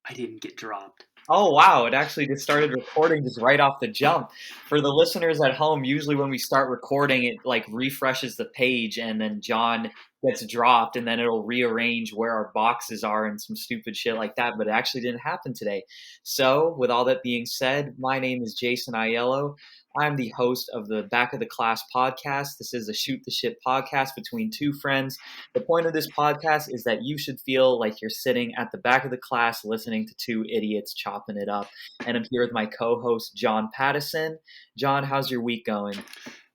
I didn't get dropped. Oh, wow. It actually just started recording just right off the jump. For the listeners at home, usually when we start recording, it like refreshes the page and then John gets dropped and then it'll rearrange where our boxes are and some stupid shit like that. But it actually didn't happen today. So, with all that being said, my name is Jason Aiello. I'm the host of the Back of the Class podcast. This is a shoot the shit podcast between two friends. The point of this podcast is that you should feel like you're sitting at the back of the class listening to two idiots chopping it up. And I'm here with my co-host, John Pattison. John, how's your week going?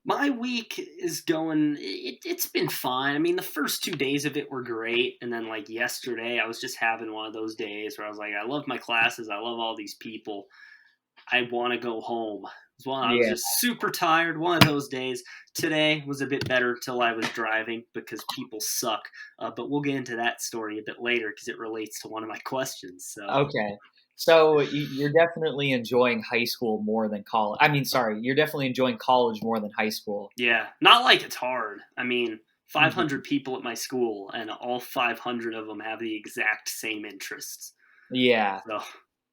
My week is going, it's been fine. I mean, the first 2 days of it were great. And then, like, yesterday, I was just having one of those days where I was like, I love my classes. I love all these people. I want to go home. I was just super tired. One of those days. Today was a bit better till I was driving because people suck. But we'll get into that story a bit later because it relates to one of my questions. So. Okay. So you're definitely enjoying high school more than college. I mean, sorry, you're definitely enjoying college more than high school. Yeah, not like it's hard. I mean, 500 people at my school, and all 500 of them have the exact same interests. Yeah.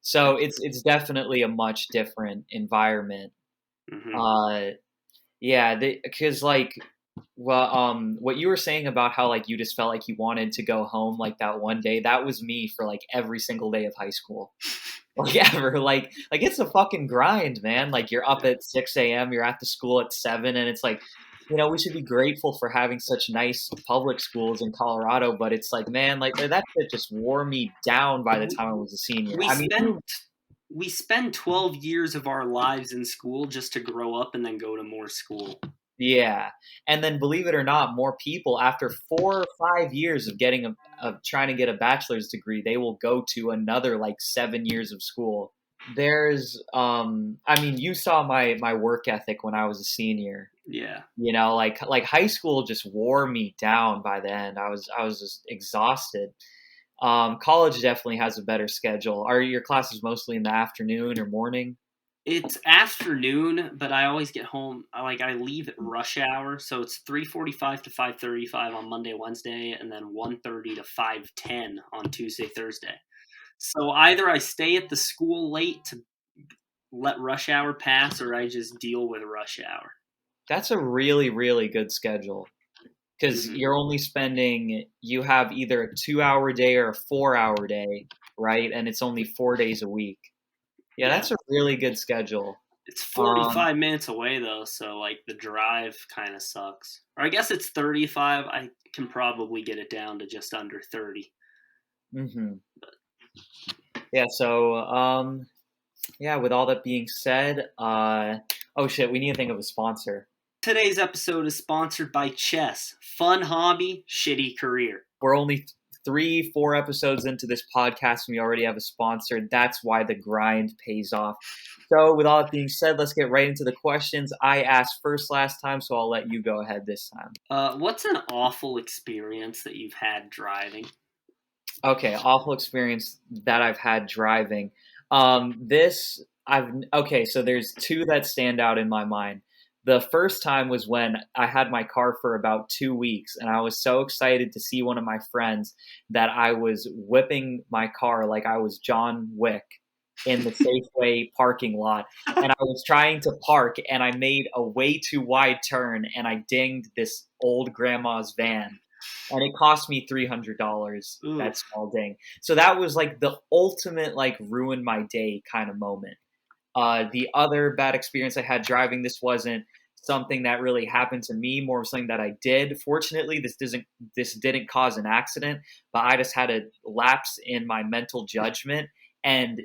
So it's definitely a much different environment. Mm-hmm. Yeah, because like, well, what you were saying about how like you just felt like you wanted to go home like that one day, that was me for like every single day of high school. Like ever, like it's a fucking grind, man. Like you're up at 6 a.m., you're at the school at 7, and it's like, we should be grateful for having such nice public schools in Colorado, but it's like, man, like that shit just wore me down by the time I was a senior. We spend 12 years of our lives in school just to grow up and then go to more school. Yeah, and then believe it or not, more people after 4 or 5 years of getting of trying to get a bachelor's degree, they will go to another like 7 years of school. There's, I mean, you saw my work ethic when I was a senior. Yeah, like high school just wore me down by the end. I was just exhausted. College definitely has a better schedule. Are your classes mostly in the afternoon or morning? it's afternoon, but I always get home. I leave at rush hour, so it's 3:45 to 5:35 on Monday, Wednesday, and then 1:30 to 5:10 on Tuesday, Thursday. So either I stay at the school late to let rush hour pass, or I just deal with rush hour. That's a really, really good schedule. Because you have either a 2-hour day or a 4-hour day, right? And it's only 4 days a week. Yeah, that's a really good schedule. It's 45 minutes away, though, so, like, the drive kind of sucks. Or I guess it's 35. I can probably get it down to just under 30. Mm-hmm. Yeah, so, with all that being said, oh shit, we need to think of a sponsor. Today's episode is sponsored by chess. Fun hobby, shitty career. We're only 3-4 episodes into this podcast and we already have a sponsor. That's why the grind pays off. So with all that being said, let's get right into the questions. I asked first last time, so I'll let you go ahead this time. What's an awful experience that you've had driving? Okay, awful experience that I've had driving. So there's two that stand out in my mind. The first time was when I had my car for about 2 weeks, and I was so excited to see one of my friends that I was whipping my car like I was John Wick in the Safeway parking lot. And I was trying to park, and I made a way too wide turn, and I dinged this old grandma's van. And it cost me $300, that small ding. So that was like the ultimate like ruin my day kind of moment. The other bad experience I had driving, this wasn't something that really happened to me, more of something that I did. Fortunately, this didn't cause an accident, but I just had a lapse in my mental judgment. And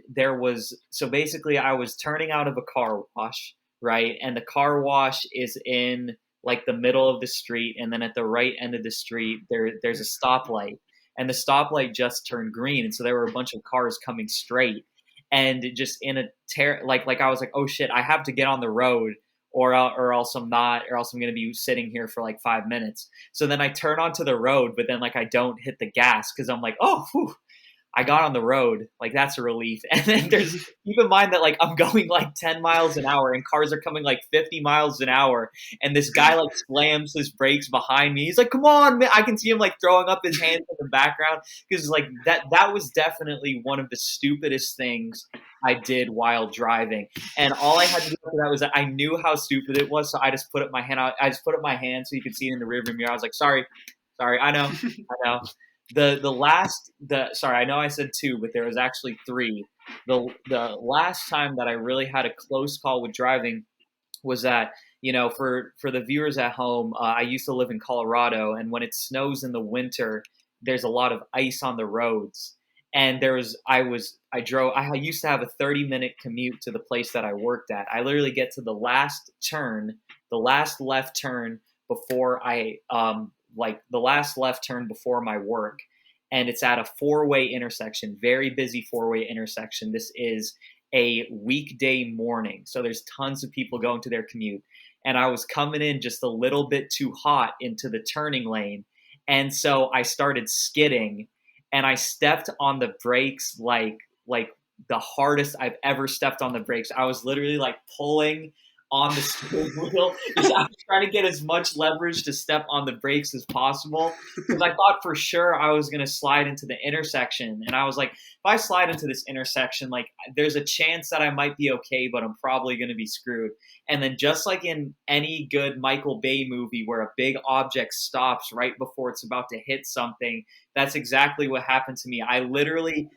so basically I was turning out of a car wash, right? And the car wash is in like the middle of the street, and then at the right end of the street there's a stoplight, and the stoplight just turned green, and so there were a bunch of cars coming straight. And just in a like I was like, oh shit, I have to get on the road, or else I'm going to be sitting here for like 5 minutes. So then I turn onto the road, but then like I don't hit the gas because I'm like, oh, whew, I got on the road. Like, that's a relief. And then keep in mind that like I'm going like 10 miles an hour and cars are coming like 50 miles an hour. And this guy like slams his brakes behind me. He's like, come on, man. I can see him like throwing up his hands in the background because like that was definitely one of the stupidest things I did while driving. And all I had to do for that was that I knew how stupid it was. So I just put up my hand out. I just put up my hand so you could see it in the rearview mirror. I was like, sorry, I know. Sorry, I know I said two, but there was actually three. The last time that I really had a close call with driving was that, for the viewers at home, I used to live in Colorado, and when it snows in the winter, there's a lot of ice on the roads. And I used to have a 30-minute commute to the place that I worked at. I literally get to the last left turn before the last left turn before my work. And it's at a four-way intersection, very busy four-way intersection. This is a weekday morning. So there's tons of people going to their commute. And I was coming in just a little bit too hot into the turning lane. And so I started skidding and I stepped on the brakes like the hardest I've ever stepped on the brakes. I was literally like pulling on the steering wheel because I was trying to get as much leverage to step on the brakes as possible because I thought for sure I was going to slide into the intersection. And I was like, if I slide into this intersection, like there's a chance that I might be okay, but I'm probably going to be screwed. And then just like in any good Michael Bay movie where a big object stops right before it's about to hit something, that's exactly what happened to me. I literally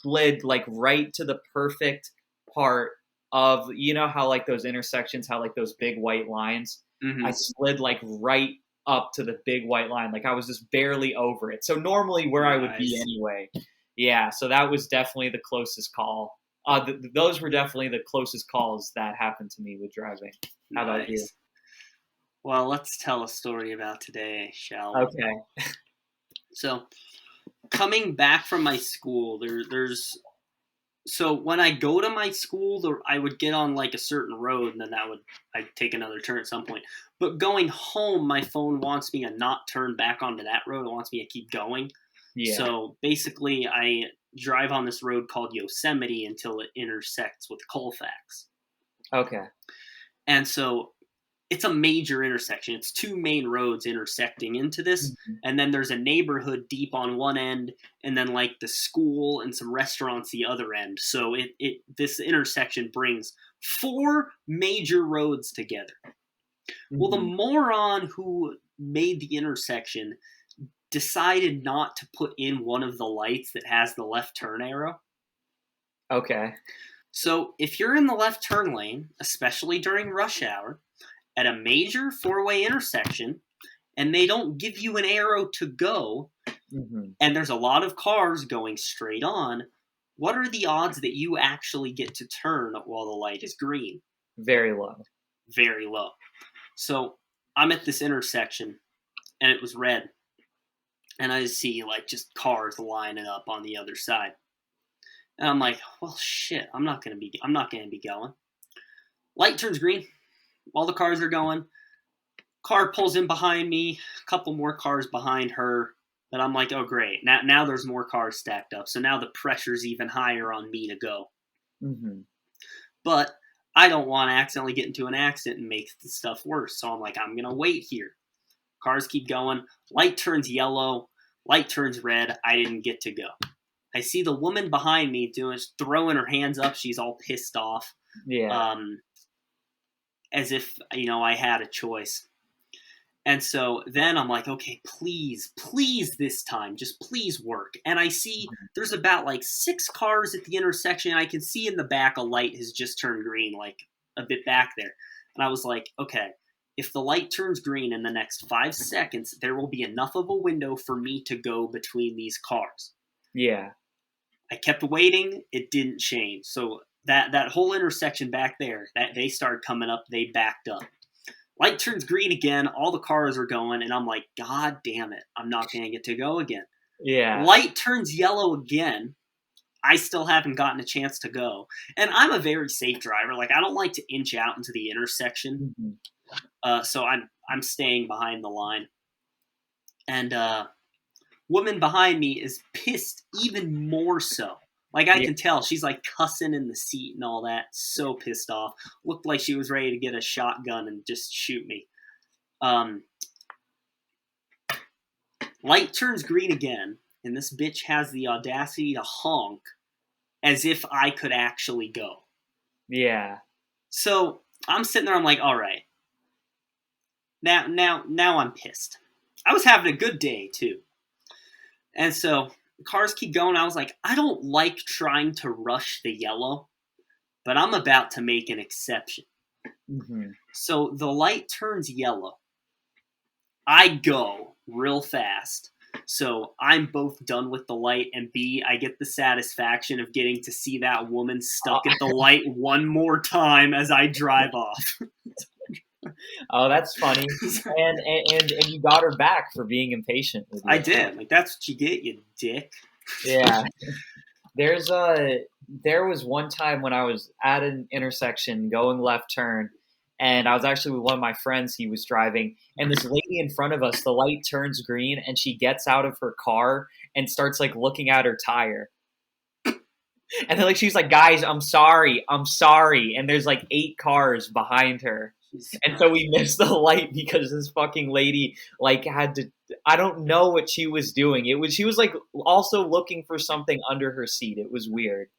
slid like right to the perfect part of, how like those intersections, how like those big white lines, Mm-hmm. I slid like right up to the big white line. Like I was just barely over it. So normally where I would be anyway. Yeah. So that was definitely the closest call. Those were definitely the closest calls that happened to me with driving. How about you? Well, let's tell a story about today, shall we? Okay. So, coming back from my school, so when I go to my school, I would get on like a certain road, and then I'd take another turn at some point. But going home, my phone wants me to not turn back onto that road. It wants me to keep going. Yeah. So basically, I drive on this road called Yosemite until it intersects with Colfax. Okay. And so it's a major intersection. It's two main roads intersecting into this, and then there's a neighborhood deep on one end, and then like the school and some restaurants the other end. So this intersection brings four major roads together. Well, the moron who made the intersection decided not to put in one of the lights that has the left turn arrow. Okay. So if you're in the left turn lane, especially during rush hour, at a major four-way intersection, and they don't give you an arrow to go, and there's a lot of cars going straight on, what are the odds that you actually get to turn while the light is green? Very low. Very low. So I'm at this intersection, and it was red, and I see like just cars lining up on the other side, and I'm like, well, shit, I'm not gonna be going. Light turns green. All the cars are going. Car pulls in behind me, a couple more cars behind her. But I'm like, oh, great. Now there's more cars stacked up. So now the pressure's even higher on me to go. But I don't want to accidentally get into an accident and make the stuff worse. So I'm like, I'm going to wait here. Cars keep going. Light turns yellow. Light turns red. I didn't get to go. I see the woman behind me throwing her hands up. She's all pissed off. Yeah. As if, I had a choice. And so then I'm like, okay, please this time, just please work. And I see there's about like 6 cars at the intersection. I can see in the back a light has just turned green, like a bit back there. And I was like, okay, if the light turns green in the next 5 seconds, there will be enough of a window for me to go between these cars. Yeah. I kept waiting. It didn't change. So that whole intersection back there, that they started coming up, they backed up. Light turns green again. All the cars are going, and I'm like, God damn it. I'm not going to get to go again. Yeah. Light turns yellow again. I still haven't gotten a chance to go. And I'm a very safe driver. Like, I don't like to inch out into the intersection. So I'm staying behind the line. And Woman behind me is pissed even more so. Like, I Yeah. can tell she's like cussing in the seat and all that. So pissed off. Looked like she was ready to get a shotgun and just shoot me. Light turns green again, and this bitch has the audacity to honk as if I could actually go. Yeah. So I'm sitting there, I'm like, all right. Now I'm pissed. I was having a good day too. And so the cars keep going. I was like, I don't like trying to rush the yellow, but I'm about to make an exception. Mm-hmm. So the light turns yellow. I go real fast. So I'm both done with the light, and B, I get the satisfaction of getting to see that woman stuck at the light one more time as I drive off. Oh, that's funny. And you got her back for being impatient with you. I did. Like, that's what you get, you dick. Yeah. There was one time when I was at an intersection going left turn, and I was actually with one of my friends. He was driving, and this lady in front of us, the light turns green, and she gets out of her car and starts like looking at her tire. And then like she's like, "Guys, I'm sorry," and there's like 8 cars behind her. And so we missed the light because this fucking lady like had to. I don't know what she was doing. She was like also looking for something under her seat. It was weird.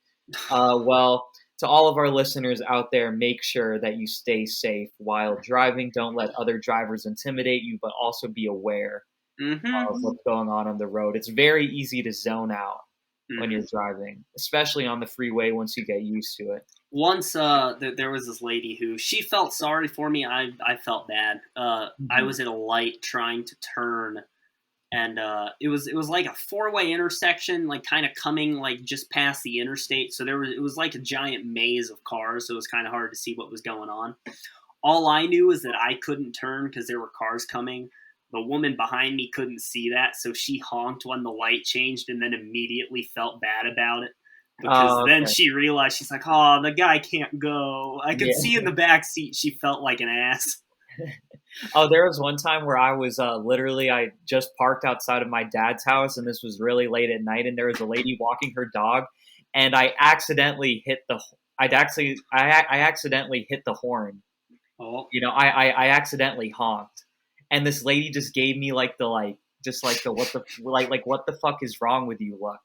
Well, to all of our listeners out there, make sure that you stay safe while driving. Don't let other drivers intimidate you, but also be aware of what's going on the road. It's very easy to zone out when you're driving, especially on the freeway once you get used to it. Once there was this lady who, she felt sorry for me. I felt bad. I was at a light trying to turn, and it was like a 4-way intersection, like kind of coming like just past the interstate. So it was like a giant maze of cars, so it was kind of hard to see what was going on. All I knew is that I couldn't turn because there were cars coming. The woman behind me couldn't see that, so she honked when the light changed and then immediately felt bad about it. Because then she realized, she's like, oh, the guy can't go. I could see in the back seat she felt like an ass. Oh, there was one time where I was I just parked outside of my dad's house, and this was really late at night, and there was a lady walking her dog, and I accidentally hit the horn. Oh. You know, I accidentally honked, and this lady just gave me what the fuck is wrong with you look.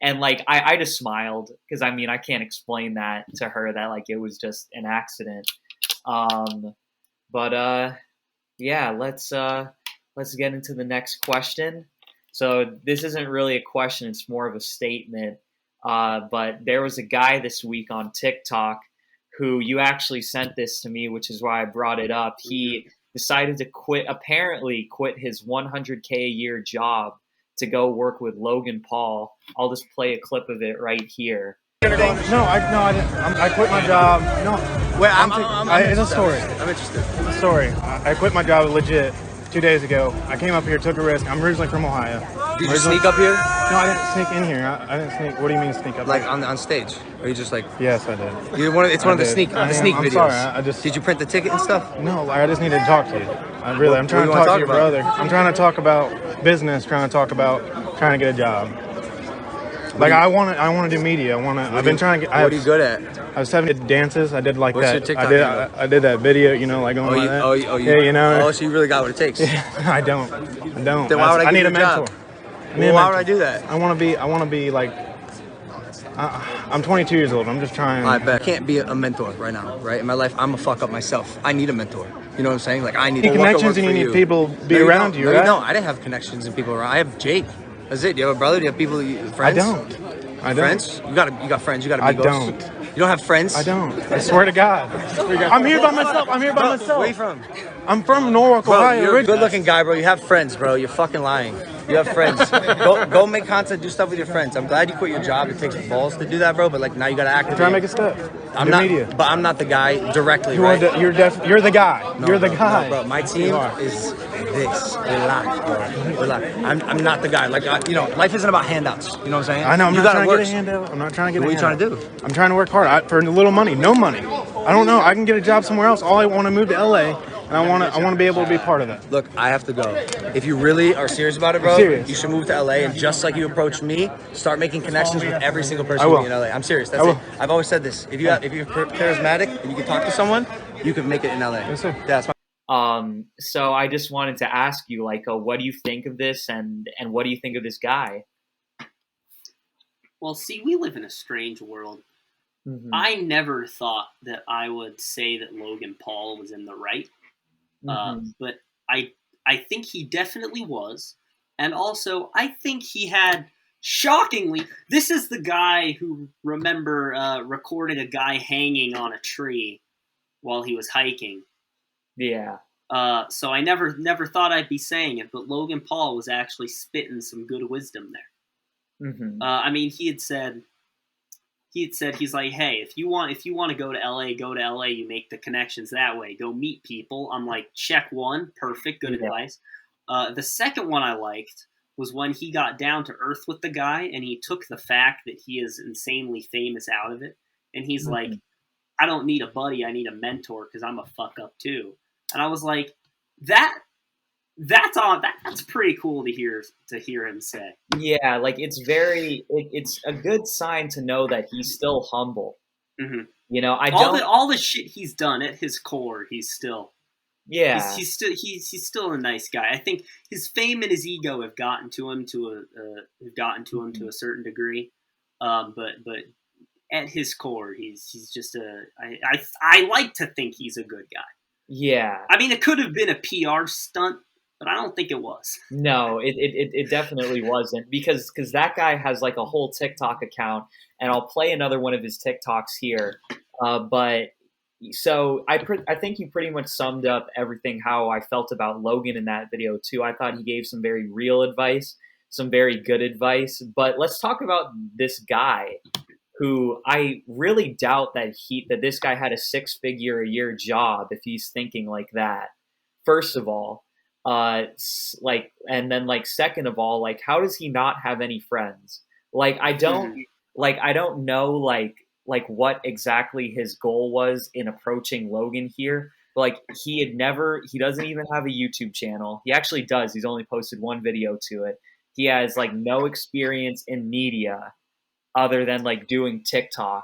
And like I just smiled because I mean I can't explain that to her that like it was just an accident. Yeah, let's get into the next question. So this isn't really a question; it's more of a statement. But there was a guy this week on TikTok who, you actually sent this to me, which is why I brought it up. He decided to quit his 100K a year job to go work with Logan Paul. I'll just play a clip of it right here. No, I didn't. I quit my job. No, wait, it's a story. I'm interested. It's a story. I quit my job legit 2 days ago. I came up here, took a risk. I'm originally from Ohio. Did you sneak up here? No, I didn't sneak in here. I didn't sneak. What do you mean sneak up? Like here? on stage? Or you just like? Yes, I did. It's one of the sneak I'm videos. Sorry, I just. Did you print the ticket and stuff? No, I just needed to talk to you. I'm trying to talk to your brother. I'm trying to talk about business. Trying to get a job. Like I want to do media. I've been trying to get. What are you good at? I was 7 dances. I did like What's that. Your TikTok I did that video. You know, like going like that. Yeah, you know. Oh, so you really got what it takes. I don't. Then why would I need a mentor. Why would I do that? I want to be like. I'm 22 years old. I'm just trying. I bet I can't be a mentor right now. Right in my life, I'm a fuck up myself. I need a mentor. You know what I'm saying? Like I need connections, and you need people be around you. Right? No, I didn't have connections and people around. I have Jake. That's it. Do you have a brother? Do you have people? Friends? I don't. Friends? You got friends. You got amigos. I don't. You don't have friends? I don't. I swear to God. I'm here by myself. Where are you from? I'm from Norwalk, Ohio. You're a good-looking guy, bro. You have friends, bro. You're fucking lying. You have friends. Go make content. Do stuff with your friends. I'm glad you quit your job. It takes balls to do that, bro. But like now you gotta act. Try to make a step. I'm not. Media. But I'm not the guy directly. You're the guy. No, you're the guy. No, bro. My team is this. Relax, bro. Relax. I'm not the guy. Like life isn't about handouts. You know what I'm saying? I know. I'm not trying to get a handout. I'm not trying to get. What are you trying to do? I'm trying to work hard for a little money. No money. I don't know. I can get a job somewhere else. All I want to move to LA, and I want to be able to be part of that. Look, I have to go. If you really are serious about it, bro, serious. you should move to LA and just like you approached me, start making connections with every single person I you will. meet in LA. I'm serious. That's I it. will. I've always said this. If you're charismatic and you can talk to someone, you can make it in LA. Yes, sir. Yeah, that's my So I just wanted to ask you, like, what do you think of this, and what do you think of this guy? Well, see, we live in a strange world. Mm-hmm. I never thought that I would say that Logan Paul was in the right, but I think he definitely was, and also I think he had, shockingly, this is the guy who recorded a guy hanging on a tree while he was hiking. Yeah. So I never thought I'd be saying it, but Logan Paul was actually spitting some good wisdom there. Mm-hmm. I mean, he had said he's like, hey, if you want to go to LA, go to LA. You make the connections that way. Go meet people. I'm like, check one, perfect, good advice. The second one I liked was when he got down to earth with the guy, and he took the fact that he is insanely famous out of it, and he's like, I don't need a buddy, I need a mentor because I'm a fuck up too. And I was like, that's pretty cool to hear him say. Yeah, like it's a good sign to know that he's still humble. Mm-hmm. You know, all the shit he's done at his core, he's still he's still a nice guy. I think his fame and his ego have gotten to him to a certain degree, but at his core, he's just I like to think he's a good guy. Yeah. I mean, it could have been a PR stunt, but I don't think it was. No, it definitely wasn't, because that guy has like a whole TikTok account, and I'll play another one of his TikToks here. But so I think you pretty much summed up everything how I felt about Logan in that video too. I thought he gave some very real advice, some very good advice. But let's talk about this guy, who I really doubt that this guy had a 6-figure a year job if he's thinking like that. First of all, and then second of all, like, how does he not have any friends? Like, I don't know what exactly his goal was in approaching Logan here. But like, he doesn't even have a YouTube channel. He actually does. He's only posted one video to it. He has like no experience in media other than like doing TikTok.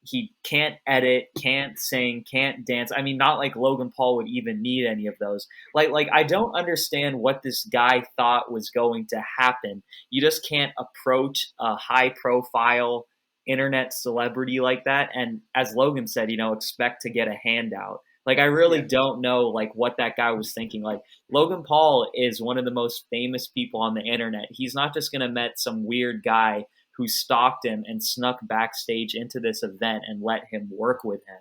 He can't edit, can't sing, can't dance. I mean, not like Logan Paul would even need any of those. Like I don't understand what this guy thought was going to happen. You just can't approach a high profile internet celebrity like that and, as Logan said, expect to get a handout. Like, I really don't know like what that guy was thinking. Like, Logan Paul is one of the most famous people on the internet. He's not just going to met some weird guy who stalked him and snuck backstage into this event and let him work with him.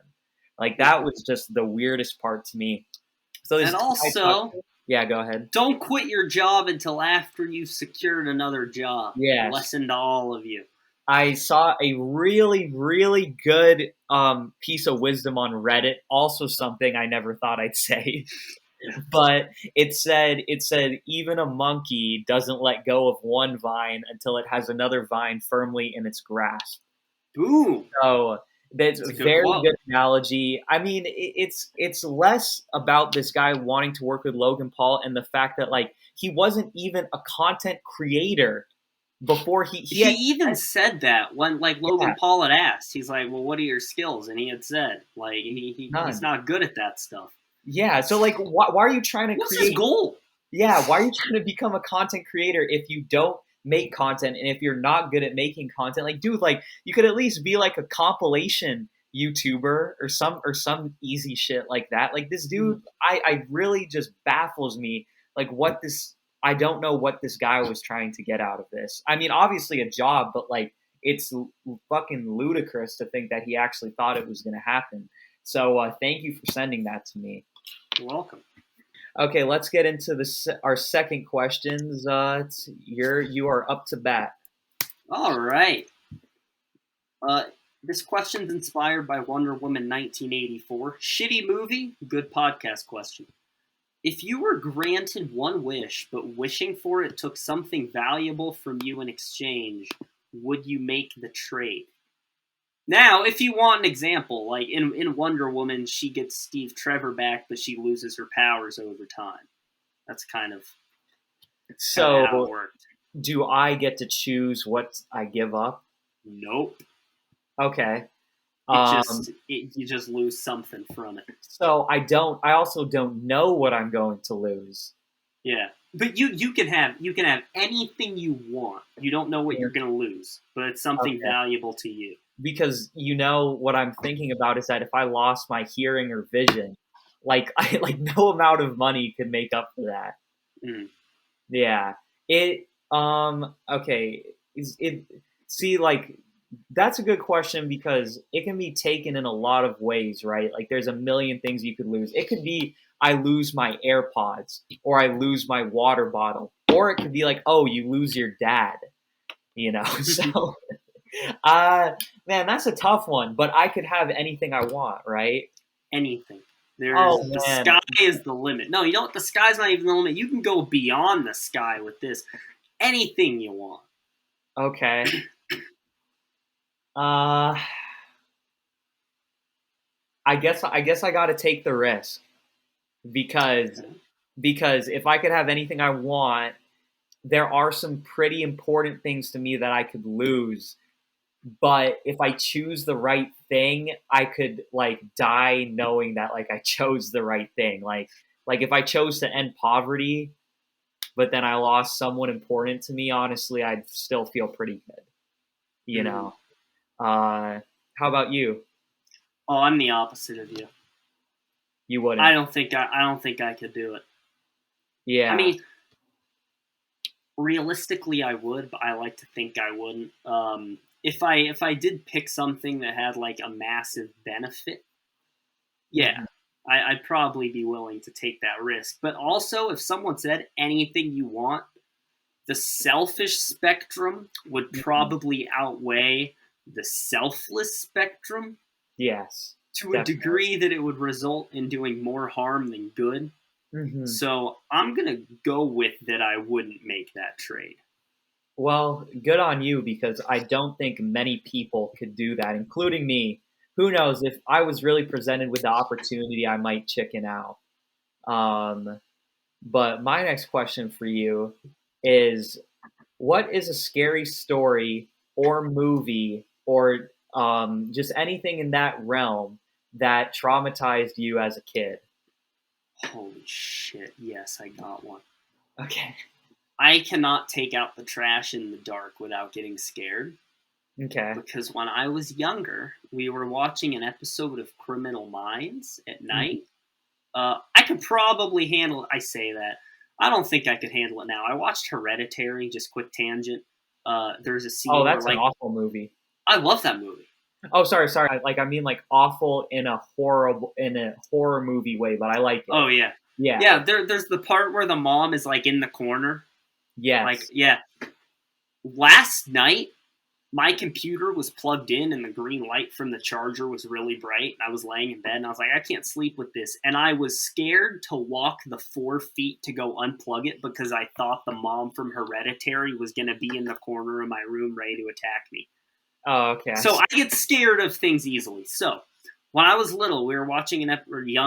Like, that was just the weirdest part to me. So and also, yeah, go ahead. Don't quit your job until after you've secured another job. Yes. Lesson to all of you. I saw a really, really good piece of wisdom on Reddit. Also something I never thought I'd say. But it said even a monkey doesn't let go of one vine until it has another vine firmly in its grasp. Ooh. So that's a very good analogy. I mean, it's less about this guy wanting to work with Logan Paul and the fact that like he wasn't even a content creator before he even said that when like Logan Paul had asked. He's like, well, what are your skills? And he had said like he's not good at that stuff. Yeah, so like, why are you trying to What's create? His goal? Yeah, why are you trying to become a content creator if you don't make content and if you're not good at making content? Like, dude, like you could at least be like a compilation YouTuber or some easy shit like that. Like this dude, I really just baffles me. Like I don't know what this guy was trying to get out of this. I mean, obviously a job, but like it's fucking ludicrous to think that he actually thought it was going to happen. So thank you for sending that to me. You're welcome. Okay, let's get into our second questions. You are up to bat. All right. This question's inspired by Wonder Woman 1984. Shitty movie, good podcast question. If you were granted one wish, but wishing for it took something valuable from you in exchange, would you make the trade? Now, if you want an example, like in Wonder Woman, she gets Steve Trevor back, but she loses her powers over time. That's kind of how it So, worked. do I get to choose what I give up? Nope. Okay. You just lose something from it. So I also don't know what I'm going to lose. Yeah. But you can have anything you want. You don't know what you're going to lose, but it's something valuable to you. Because what I'm thinking about is that if I lost my hearing or vision, like no amount of money could make up for that. Mm. Yeah. Okay. See, like, that's a good question because it can be taken in a lot of ways, right? Like, there's a million things you could lose. It could be I lose my AirPods, or I lose my water bottle, or it could be like, oh, you lose your dad, So, man, that's a tough one, but I could have anything I want, right? Anything. The Man. sky is the limit. No, you don't. The sky's not even the limit. You can go beyond the sky with this. Anything you want. Okay. I guess I got to take the risk because if I could have anything I want, there are some pretty important things to me that I could lose. But if I choose the right thing, I could like die knowing that like I chose the right thing. Like if I chose to end poverty, but then I lost someone important to me, honestly, I'd still feel pretty good. How about you? Oh, I'm the opposite of you. You wouldn't. I don't think I could do it. Yeah. I mean, realistically, I would, but I like to think I wouldn't. If I did pick something that had like a massive benefit, yeah, I'd probably be willing to take that risk. But also, if someone said anything you want, the selfish spectrum would probably outweigh the selfless spectrum. Yes. To a degree that it would result in doing more harm than good. Mm-hmm. So I'm going to go with that I wouldn't make that trade. Well, good on you, because I don't think many people could do that, including me. Who knows, if I was really presented with the opportunity, I might chicken out. But my next question for you is, what is a scary story or movie or just anything in that realm that traumatized you as a kid? Holy shit, yes, I got one. Okay. I cannot take out the trash in the dark without getting scared. Okay. Because when I was younger, we were watching an episode of Criminal Minds at night. I could probably handle it. I say that. I don't think I could handle it now. I watched Hereditary, just quick tangent. There's a scene that's an awful movie. I love that movie. Oh, sorry. I mean like awful in a horror movie way, but I like it. Oh yeah. Yeah. There's the part where the mom is like in the corner. Yes. Like, yeah. Last night, my computer was plugged in and the green light from the charger was really bright. And I was laying in bed and I was like, I can't sleep with this. And I was scared to walk the 4 feet to go unplug it because I thought the mom from Hereditary was going to be in the corner of my room ready to attack me. Oh, okay. So I get scared of things easily. So when I was little, we were watching we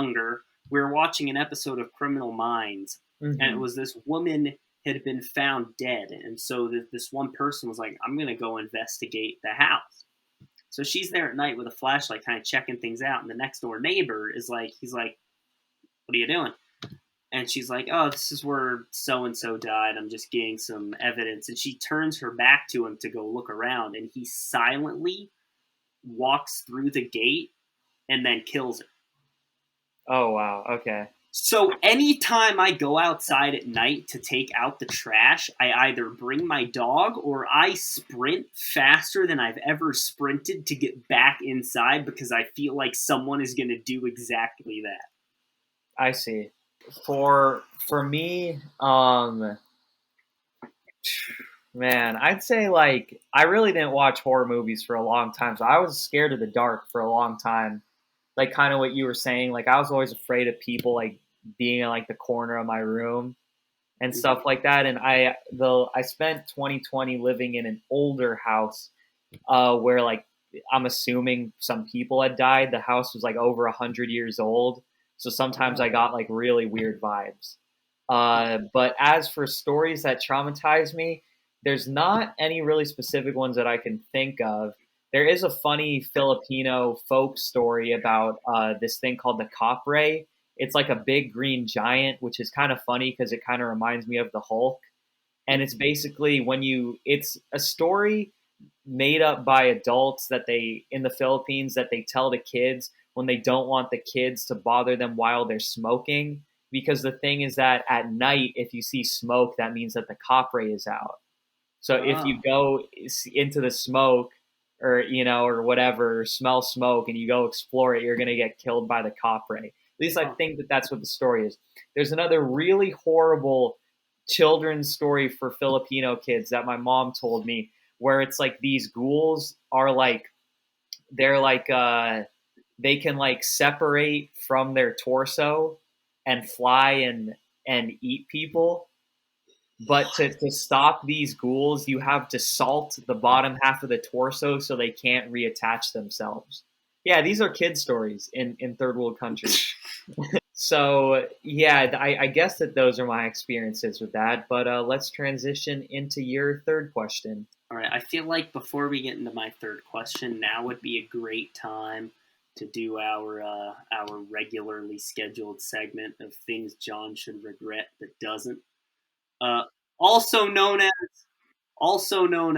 were watching an episode of Criminal Minds. Mm-hmm. And it was this woman had been found dead. And so this one person was like, I'm going to go investigate the house. So she's there at night with a flashlight kind of checking things out. And the next door neighbor he's like, what are you doing? And she's like, oh, this is where so-and-so died. I'm just getting some evidence. And she turns her back to him to go look around. And he silently walks through the gate and then kills her. Oh, wow. Okay. So anytime I go outside at night to take out the trash, I either bring my dog or I sprint faster than I've ever sprinted to get back inside because I feel like someone is going to do exactly that. I see. For me, man, I'd say like I really didn't watch horror movies for a long time, so I was scared of the dark for a long time. Like kind of what you were saying, like I was always afraid of people like being in like the corner of my room and stuff like that. And I spent 2020 living in an older house where like I'm assuming some people had died. The house was like over 100 years old. So sometimes I got like really weird vibes. But as for stories that traumatize me, there's not any really specific ones that I can think of. There is a funny Filipino folk story about this thing called the capre. It's like a big green giant, which is kind of funny because it kind of reminds me of the Hulk. And it's basically it's a story made up by adults that they in the Philippines that they tell the kids when they don't want the kids to bother them while they're smoking. Because the thing is that at night, if you see smoke, that means that the capre is out. So if you go into the smoke or whatever, smell smoke and you go explore it, you're going to get killed by the capre. At least I think that that's what the story is. There's another really horrible children's story for Filipino kids that my mom told me where it's like these ghouls are like, they're like, they can like separate from their torso and fly and eat people. But to stop these ghouls, you have to salt the bottom half of the torso so they can't reattach themselves. Yeah, these are kid stories in third world countries. So, yeah, I guess that those are my experiences with that. But let's transition into your third question. All right, I feel like before we get into my third question, now would be a great time to do our regularly scheduled segment of things John should regret but doesn't. Also known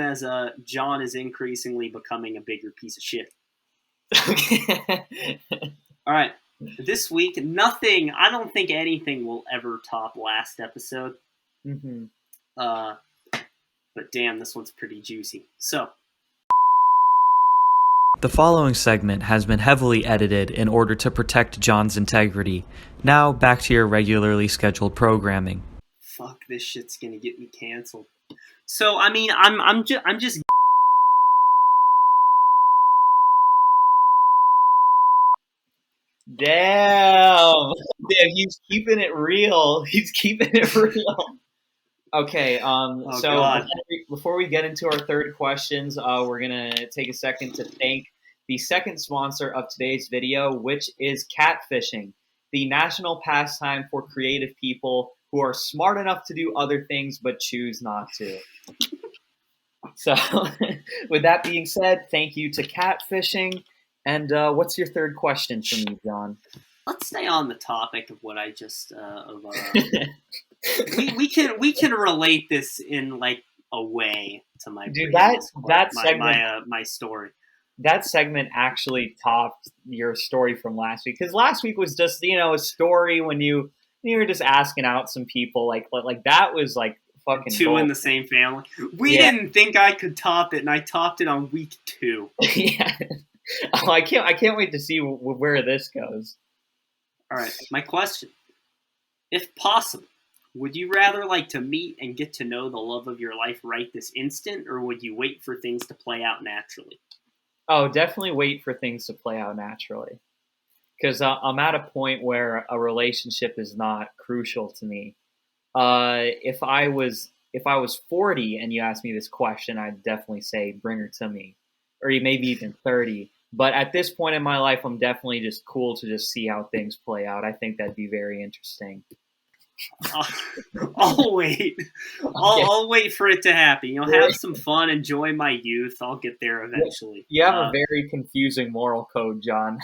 as John is increasingly becoming a bigger piece of shit. Okay. All right, this week nothing. I don't think anything will ever top last episode. Mm-hmm. But damn, this one's pretty juicy. So. The following segment has been heavily edited in order to protect John's integrity. Now, back to your regularly scheduled programming. Fuck, this shit's gonna get me canceled. So, I mean, I'm just. Damn, he's keeping it real. He's keeping it real. Okay, so before we get into our third questions, we're gonna take a second to thank the second sponsor of today's video, which is catfishing, the national pastime for creative people who are smart enough to do other things but choose not to. So, with that being said, thank you to catfishing. And what's your third question for me, John? Let's stay on the topic of what I just we can relate this in like a way to my my story. That segment actually topped your story from last week because last week was just a story when you were just asking out some people like that was like fucking two in the same family. We didn't think I could top it, and I topped it on week 2. Yeah. Oh, I can't wait to see where this goes. All right, my question: if possible, would you rather like to meet and get to know the love of your life right this instant, or would you wait for things to play out naturally? Oh, definitely wait for things to play out naturally. Because I'm at a point where a relationship is not crucial to me. If I was 40 and you asked me this question, I'd definitely say bring her to me, or maybe even 30. But at this point in my life, I'm definitely just cool to just see how things play out. I think that'd be very interesting. I'll wait. I'll wait for it to happen. Have some fun, enjoy my youth. I'll get there eventually. You have a very confusing moral code, John.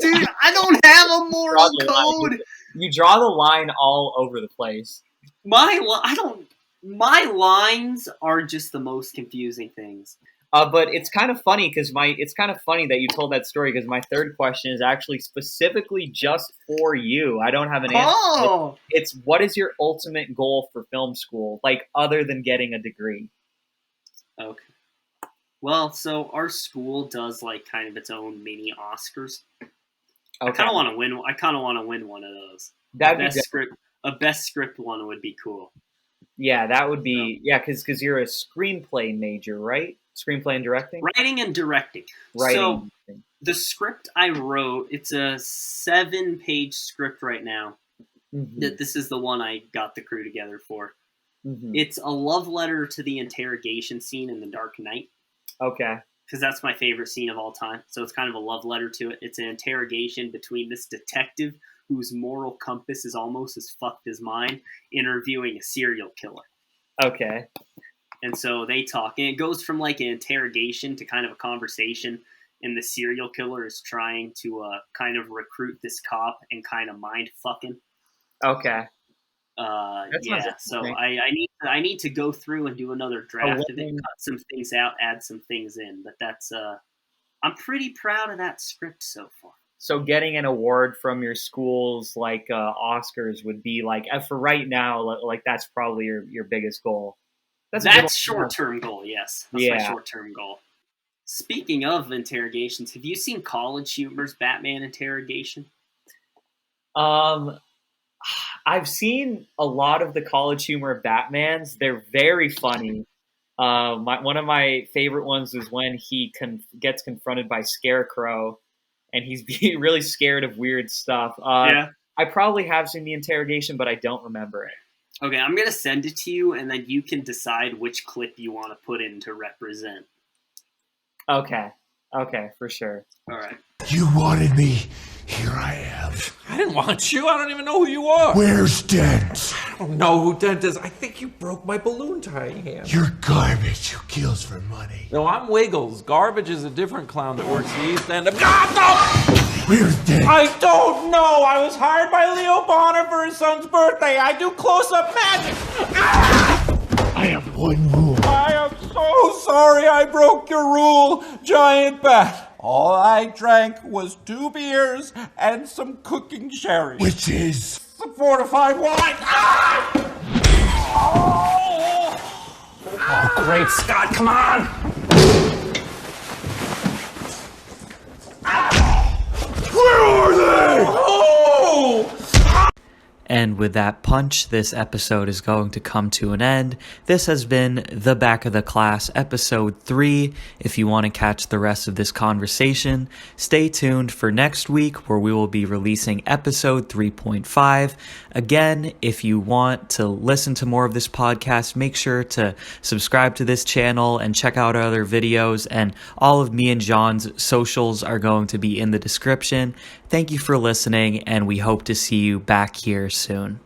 Dude, I don't have a moral code. You draw the line all over the place. My lines are just the most confusing things. But it's kind of funny that you told that story because my third question is actually specifically just for you. I don't have an answer. Oh. It's what is your ultimate goal for film school, like other than getting a degree? Okay. Well, so our school does like kind of its own mini Oscars. Okay. I kind of want to win one of those. A best script one would be cool. Yeah, that would be because you're a screenplay major, right? Screenplay and directing? Writing and directing. So the script I wrote, it's a 7-page script right now. Mm-hmm. This is the one I got the crew together for. Mm-hmm. It's a love letter to the interrogation scene in The Dark Knight. Okay. because that's my favorite scene of all time. So it's kind of a love letter to it. It's an interrogation between this detective whose moral compass is almost as fucked as mine, interviewing a serial killer. Okay. And so they talk, and it goes from like an interrogation to kind of a conversation. And the serial killer is trying to kind of recruit this cop and kind of mind fucking. Okay. Yeah. So I need to go through and do another draft of it, cut some things out, add some things in. But that's I'm pretty proud of that script so far. So getting an award from your school's like Oscars would be like for right now, like that's probably your biggest goal. That's short-term goal. Yes, that's Yeah. my short-term goal. Speaking of interrogations, have you seen College Humor's Batman interrogation? I've seen a lot of the College Humor Batmans. They're very funny. One of my favorite ones is when he gets confronted by Scarecrow, and he's being really scared of weird stuff. Yeah. I probably have seen the interrogation, but I don't remember it. Okay, I'm going to send it to you, and then you can decide which clip you want to put in to represent. Okay, for sure. All right. You wanted me. Here I am. I didn't want you. I don't even know who you are. Where's Dent? I don't know who Dent is. I think you broke my balloon tying hand. You're garbage who kills for money. No, I'm Wiggles. Garbage is a different clown that works the East End of... Ah, Where's Dent? I don't know. I was hired by Leo Bonner for his son's birthday. I do close-up magic. Ah! I have one rule. I am so sorry I broke your rule, Giant Bat. All I drank was 2 beers and some cooking sherry. Which is? Some fortified wine. Ah! Oh, great Scott, come on! Where are they? Oh! And with that punch, this episode is going to come to an end. This has been The Back of the Class, episode 3. If you want to catch the rest of this conversation, stay tuned for next week where we will be releasing episode 3.5. Again, if you want to listen to more of this podcast, make sure to subscribe to this channel and check out our other videos. And all of me and John's socials are going to be in the description. Thank you for listening, and we hope to see you back here soon.